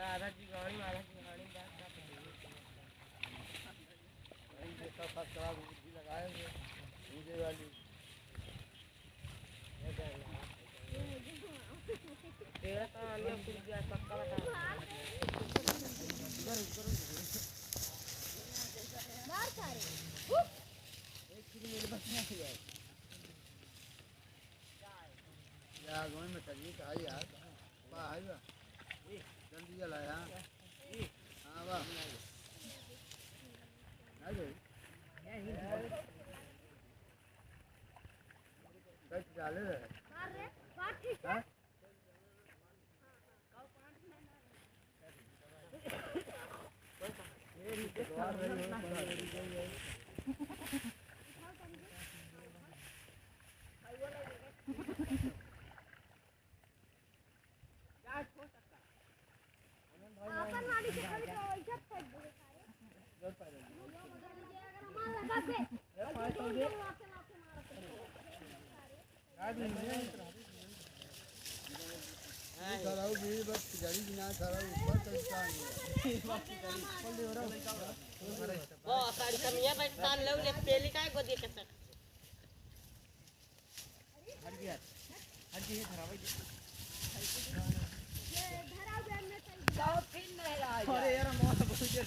आधा की गाड़ी मारा की गाड़ी बात का ये सब खतरा बुद्धि लगाए हुए मुझे वाली तेरा तो आने कुछ दिया पक्का बता मार सारे एक मिनट बस नहीं है यार गोई में चलिए का यार बा आई बा जल्दी चला यार हां बा आ गई कट डाले मार रे बात ठीक है अपन वाली से खाली तो ऐसा फेंक दे सारे जल पा रहे अगर मार लगा से फाइट हो गए आपसे सराउ भी बस जड़ी बिना सराउ ऊपर तक कान वो साड़ी कमिया बैठ तान लो ले पेली काय को दे के सर हट गया धरावे ये धराव में चाहिए जाओ फिर नहीं आ अरे यार मोह बहुत देर